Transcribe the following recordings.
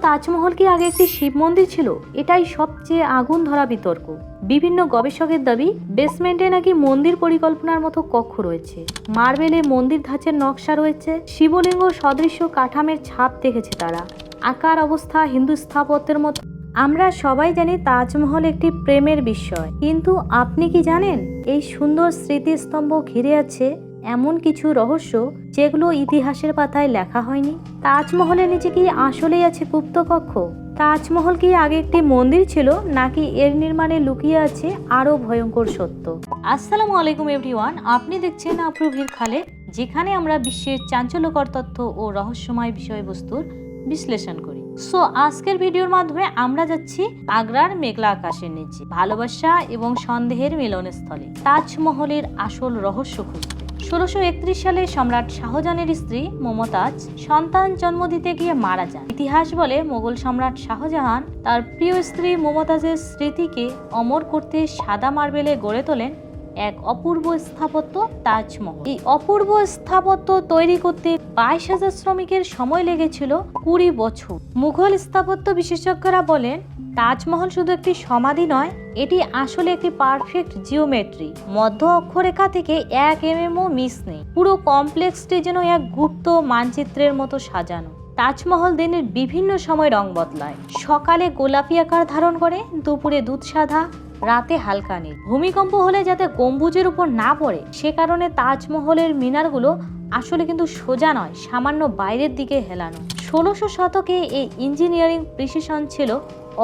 তাজমহল কি আগে একটি শিব মন্দির ছিল? এটাই সবচেয়ে আগুন ধরা বিতর্ক। বিভিন্ন গবেষকের দাবি বেসমেন্টে নাকি মন্দির পরিকল্পনার মতো কক্ষ রয়েছে, মার্বেলে মন্দির ধাঁচের নকশা রয়েছে, শিবলিঙ্গ সদৃশ্য কাঠামের ছাপ দেখেছে তারা। আকার অবস্থা হিন্দু স্থাপত্যের মতো। আমরা সবাই জানি তাজমহল একটি প্রেমের বিষয়, কিন্তু আপনি কি জানেন এই সুন্দর স্মৃতিস্তম্ভ ঘিরে আছে এমন কিছু রহস্য যেগুলো ইতিহাসের পাতায় লেখা হয়নি? তাজমহলের নিচে কি আসলেই আছে গুপ্তকক্ষ? তাজমহল কি আগে একটি মন্দির ছিল, নাকি এর নির্মাণে লুকিয়ে আছে আরো ভয়ঙ্কর সত্য? আসসালামু আলাইকুম এভরিওয়ান, আপনি দেখছেন আপ্রভীর খালে, যেখানে আমরা বিশ্বের চাঞ্চল্যকর তথ্য ও রহস্যময় বিষয়বস্তুর বিশ্লেষণ করি। সো আজকের ভিডিওর মাধ্যমে আমরা যাচ্ছি আগ্রার মেঘলা আকাশের নিচে, ভালোবাসা এবং সন্দেহের মিলনস্থলে, তাজমহলের আসল রহস্য খুঁজতে। 1631 সালে সম্রাট শাহজাহানের স্ত্রী মমতাজ সন্তান জন্ম দিতে গিয়ে মারা যান। ইতিহাস বলে মোগল সম্রাট শাহজাহান তার প্রিয় স্ত্রী মমতাজের স্মৃতিকে অমর করতে সাদা মার্বেলে গড়ে তোলেন এক অপূর্ব স্থাপত্য তাজমহল। এই অপূর্ব স্থাপত্য তৈরি করতে 22,000 শ্রমিকের সময় লেগেছিল 20 বছর। মুঘল স্থাপত্য বিশেষজ্ঞরা বলেন তাজমহল শুধু একটি সমাধি নয়, এটি আসলে একটি পারফেক্ট জিওমেট্রি। মধ্য অক্ষরেখা থেকে 1 mm মিস নেই। পুরো কমপ্লেক্সটি যেন এক গুপ্ত মানচিত্রের মতো সাজানো। তাজমহল দিনের বিভিন্ন সময় রং বদলায়। সকালে গোলাপি আকার ধারণ করে, দুপুরে দুধ সাদা, রাতে হালকা নীল। ভূমিকম্প হলে যাতে গম্বুজের উপর না পড়ে সে কারণে তাজমহলের মিনারগুলো আসলে কিন্তু সোজা নয়, সামান্য বাইরের দিকে হেলানো। 1600 শতকে এই ইঞ্জিনিয়ারিং প্রিসিশন ছিল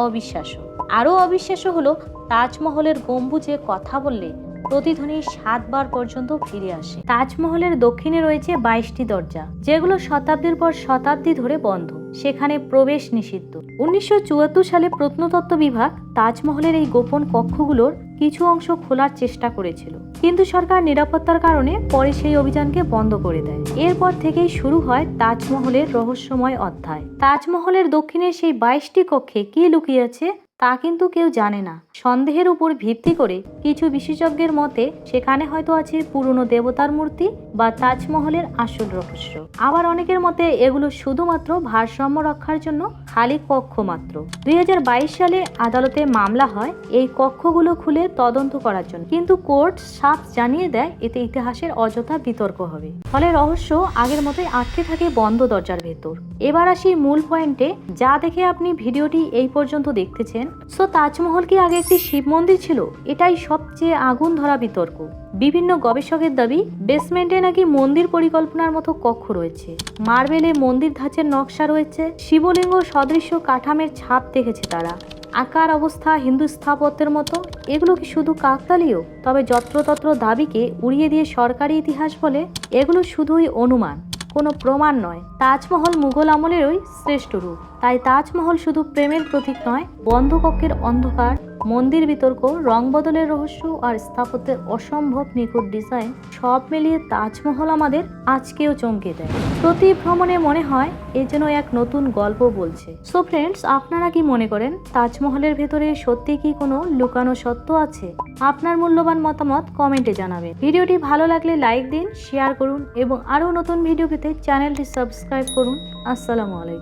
অবিশ্বাস্য। আরও অবিশ্বাস্য হলো তাজমহলের গম্বুজে কথা বললে প্রতিধ্বনি 7 বার পর্যন্ত ফিরে আসে। তাজমহলের দক্ষিণে রয়েছে 22টি দরজা, যেগুলো শতাব্দীর পর শতাব্দী ধরে বন্ধ, সেখানে প্রবেশ নিষিদ্ধ। 1974 সালে প্রত্নতত্ত্ব বিভাগ তাজমহলের এই গোপন কক্ষগুলোর কিছু অংশ খোলার চেষ্টা করেছিল, কিন্তু সরকার নিরাপত্তার কারণে পরে সেই অভিযানকে বন্ধ করে দেয়। এরপর থেকেই শুরু হয় তাজমহলের রহস্যময় অধ্যায়। তাজমহলের দক্ষিণে সেই 22টি কক্ষে কি লুকিয়ে আছে তা কিন্তু কেউ জানে না। সন্দেহের উপর ভিত্তি করে কিছু বিশেষজ্ঞের মতে সেখানে হয়তো আছে পুরনো দেবতার মূর্তি বা তাজমহলের আসল রহস্য। আবার অনেকের মতে এগুলো শুধুমাত্র ভারসাম্য রক্ষার জন্য খালি কক্ষ মাত্র। 2022 সালে আদালতে মামলা হয় এই কক্ষগুলো খুলে তদন্ত করার জন্য, কিন্তু কোর্ট সাফ জানিয়ে দেয় এতে ইতিহাসের অযথা বিতর্ক হবে। ফলে রহস্য আগের মতোই আটকে থাকে বন্ধ দরজার ভেতর। এবার আসি মূল পয়েন্টে, যা দেখে আপনি ভিডিওটি এই পর্যন্ত দেখতেছেন। সো তাজমহল কি আগে একটি শিব মন্দির ছিল? এটাই সবচেয়ে আগুন ধরা বিতর্ক। বিভিন্ন গবেষকের দাবি বেসমেন্টে নাকি মন্দির পরিকল্পনার মতো কক্ষ রয়েছে, মার্বেলে মন্দির ধাঁচের নকশা রয়েছে, শিবলিঙ্গ সদৃশ্য কাঠামের ছাপ দেখেছে তারা। আকার অবস্থা হিন্দু স্থাপত্যের মতো। এগুলো কি শুধু কাকতালীয়? তবে যত্রতত্র দাবিকে উড়িয়ে দিয়ে সরকারি ইতিহাস বলে এগুলো শুধুই অনুমান, কোনো প্রমাণ নয়। তাজমহল মুঘল আমলেরই শ্রেষ্ঠ রূপ। তাই তাজমহল শুধু প্রেমের প্রতীক নয়, বন্ধ কক্ষের অন্ধকার, মন্দির বিতর্ক, রং বদলের রহস্য আর স্থাপত্যের অসম্ভব নিখুঁত ডিজাইন সব মিলিয়ে তাজমহল আমাদের আজকেও চমকে দেয়। প্রতি ভ্রমণে মনে হয় এ যেন এক নতুন গল্প বলছে। সো ফ্রেন্ডস, আপনারা কি মনে করেন তাজমহলের ভেতরে সত্যি কি কোনো লুকানো সত্য আছে? আপনার মূল্যবান মতামত কমেন্টে জানাবেন। ভিডিওটি ভালো লাগলে লাইক দিন, শেয়ার করুন এবং আরও নতুন ভিডিও পেতে চ্যানেলটি সাবস্ক্রাইব করুন। আসসালামু আলাইকুম।